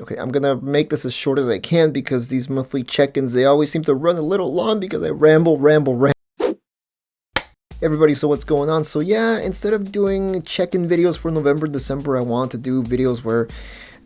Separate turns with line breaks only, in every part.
Okay, I'm gonna make this as short as I can because these monthly check-ins, they always seem to run a little long because I ramble. Everybody, so what's going on? So yeah, instead of doing check-in videos for November, December, I want to do videos where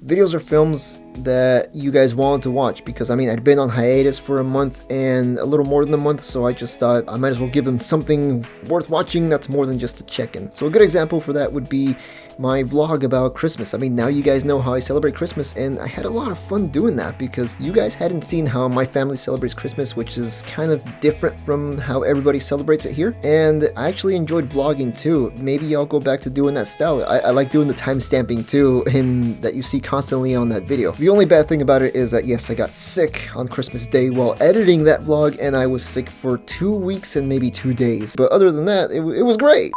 videos or films that you guys wanted to watch, because I mean, I'd been on hiatus for a month and a little more than a month, so I just thought I might as well give them something worth watching that's more than just a check-in. So a good example for that would be my vlog about Christmas. I mean, now you guys know how I celebrate Christmas, and I had a lot of fun doing that because you guys hadn't seen how my family celebrates Christmas, which is kind of different from how everybody celebrates it here. And I actually enjoyed vlogging too. Maybe I'll go back to doing that style. I like doing the time stamping too, and that you see constantly on that video. The only bad thing about it is that yes, I got sick on Christmas Day while editing that vlog, and I was sick for 2 weeks and maybe 2 days. But other than that, it was great.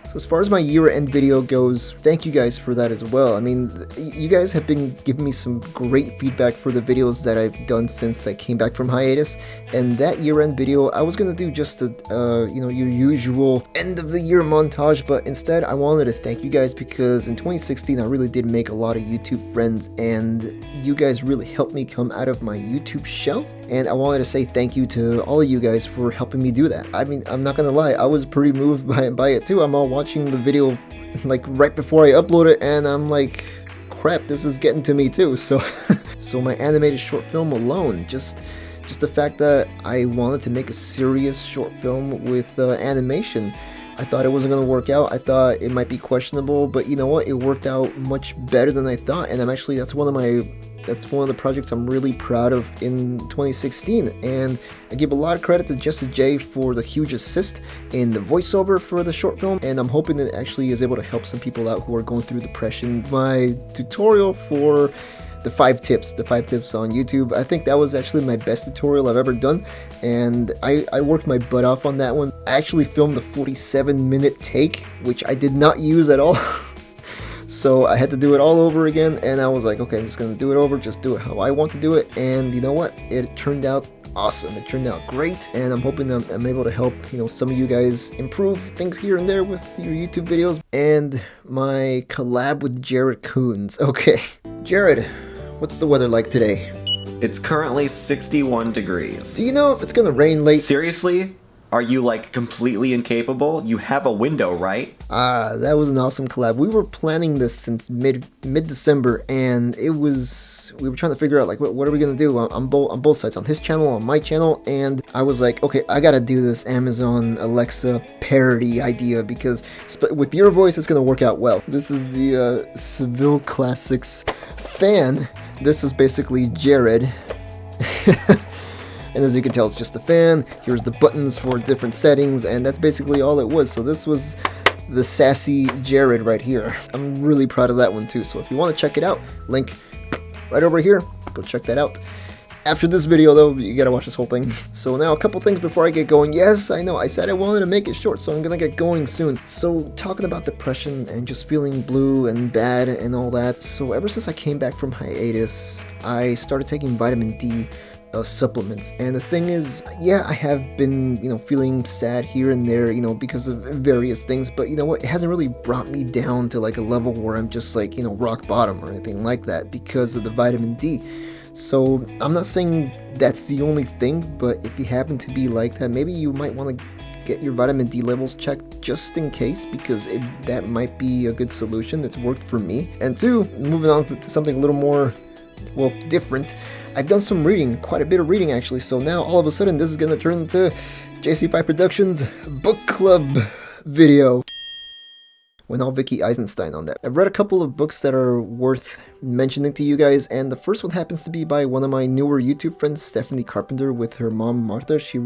So as far as my year-end video goes, thank you guys for that as well. I mean, you guys have been giving me some great feedback for the videos that I've done since I came back from hiatus. And that year-end video, I was gonna do just a, your usual end-of-the-year montage, but instead I wanted to thank you guys because in 2016 I really did make a lot of YouTube friends, and you guys really helped me come out of my YouTube shell. And I wanted to say thank you to all of you guys for helping me do that. I mean, I'm not gonna lie, I was pretty moved by it too. I'm all watching the video like right before I upload it, and I'm like, crap, this is getting to me too. So, so my animated short film alone, just the fact that I wanted to make a serious short film with animation. I thought it wasn't going to work out. I thought it might be questionable, but you know what? It worked out much better than I thought, and that's one of the projects I'm really proud of in 2016. And I give a lot of credit to Jesse J for the huge assist in the voiceover for the short film, and I'm hoping it actually is able to help some people out who are going through depression. My tutorial for the 5 tips on YouTube, I think that was actually my best tutorial I've ever done, and I worked my butt off on that one. I actually filmed a 47-minute take, which I did not use at all. So I had to do it all over again, and I was like, okay, I'm just gonna do it over, just do it how I want to do it. And you know what? It turned out awesome. It turned out great, and I'm hoping I'm able to help, some of you guys improve things here and there with your YouTube videos. And my collab with Jared Coons. Okay, Jared, what's the weather like today?
It's currently 61 degrees.
Do you know if it's gonna rain late?
Seriously? Are you like completely incapable? You have a window, right?
That was an awesome collab. We were planning this since mid-December, and we were trying to figure out like what are we gonna do on both sides, on his channel, on my channel. And I was like, okay, I gotta do this Amazon Alexa parody idea because with your voice it's gonna work out well. This is the Seville Classics fan. This is basically Jared. And as you can tell, it's just a fan. Here's the buttons for different settings, and that's basically all it was. So this was the sassy Jared right here. I'm really proud of that one too. So if you want to check it out, link right over here. Go check that out. After this video though, you gotta watch this whole thing. So now a couple things before I get going. Yes, I know, I said I wanted to make it short, so I'm gonna get going soon. So talking about depression and just feeling blue and bad and all that. So ever since I came back from hiatus, I started taking vitamin D supplements. And the thing is, yeah, I have been, feeling sad here and there, because of various things, but you know what, it hasn't really brought me down to like a level where I'm just like, rock bottom or anything like that because of the vitamin D. So I'm not saying that's the only thing, but if you happen to be like that, maybe you might want to get your vitamin D levels checked just in case, because that might be a good solution. That's worked for me. And 2, moving on to something a little more, well, different. I've done some reading, quite a bit of reading actually, so now all of a sudden this is going to turn into JC5 Productions book club video. Went all Vicky Eisenstein on that. I've read a couple of books that are worth mentioning to you guys, and the first one happens to be by one of my newer YouTube friends, Stephanie Carpenter, with her mom Martha. They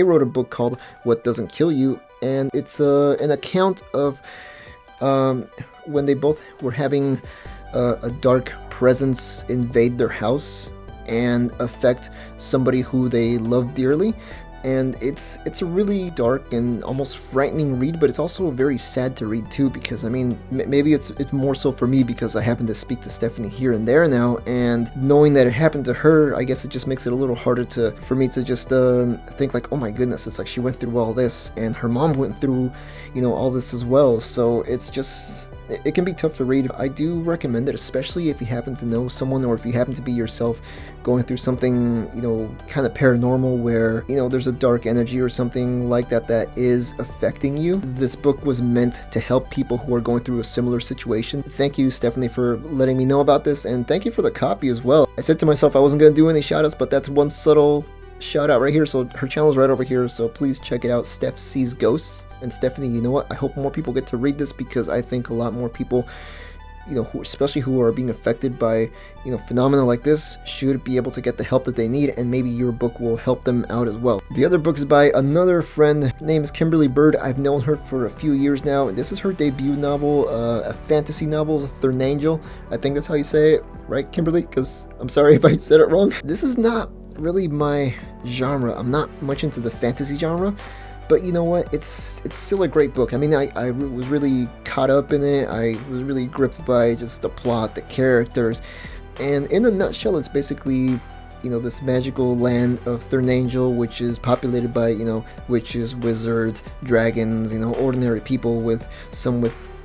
wrote a book called What Doesn't Kill You, and it's an account of when they both were having a dark presence invade their house and affect somebody who they love dearly. And it's a really dark and almost frightening read, but it's also very sad to read too, because I mean, maybe it's more so for me because I happen to speak to Stephanie here and there now, and knowing that it happened to her, I guess it just makes it a little harder for me to just think like, oh my goodness, it's like she went through all this and her mom went through all this as well. So it's just it can be tough to read. I do recommend it, especially if you happen to know someone or if you happen to be yourself going through something, you know, kind of paranormal where, you know, there's a dark energy or something like that that is affecting you. This book was meant to help people who are going through a similar situation. Thank you, Stephanie, for letting me know about this, and thank you for the copy as well. I said to myself I wasn't going to do any shoutouts, but that's one subtle shout out right here. So her channel is right over here, so please check it out. Steph Sees Ghosts. And Stephanie, you know what, I hope more people get to read this, because I think a lot more people, you know, especially who are being affected by, you know, phenomena like this, should be able to get the help that they need, and maybe your book will help them out as well. The other book is by another friend. Her name is Kimberly Bird. I've known her for a few years now. This is her debut novel, a fantasy novel, Third Angel. I think that's how you say it, right, Kimberly? Because I'm sorry if I said it wrong. This is not really my genre. I'm not much into the fantasy genre, but you know what, it's still a great book. I mean, I was really caught up in it. I was really gripped by just the plot, the characters, and in a nutshell, it's basically, you know, this magical land of Third Angel, which is populated by, you know, witches, wizards, dragons, you know, ordinary people with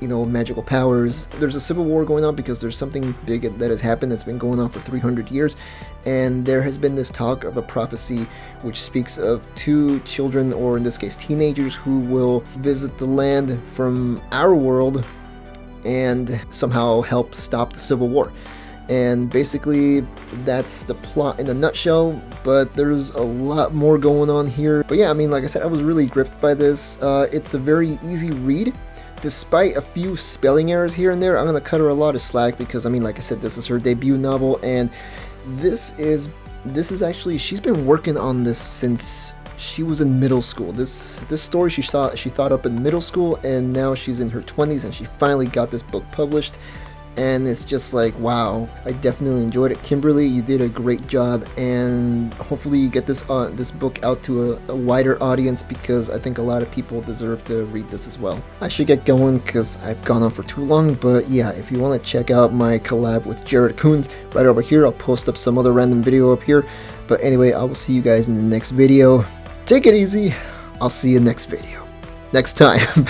you know, magical powers. There's a civil war going on because there's something big that has happened that's been going on for 300 years, and there has been this talk of a prophecy which speaks of 2 children, or in this case teenagers, who will visit the land from our world and somehow help stop the civil war. And basically that's the plot in a nutshell, but there's a lot more going on here. But yeah, I mean, like I said, I was really gripped by this. It's a very easy read. Despite a few spelling errors here and there, I'm going to cut her a lot of slack because, I mean, like I said, this is her debut novel, and this is actually, she's been working on this since she was in middle school. This story she thought up in middle school, and now she's in her 20s and she finally got this book published. And it's just like, wow, I definitely enjoyed it. Kimberly, you did a great job, and hopefully you get this book out to a wider audience, because I think a lot of people deserve to read this as well. I should get going because I've gone on for too long, but yeah, if you want to check out my collab with Jared Coons, right over here, I'll post up some other random video up here. But anyway, I will see you guys in the next video. Take it easy. I'll see you next video. Next time.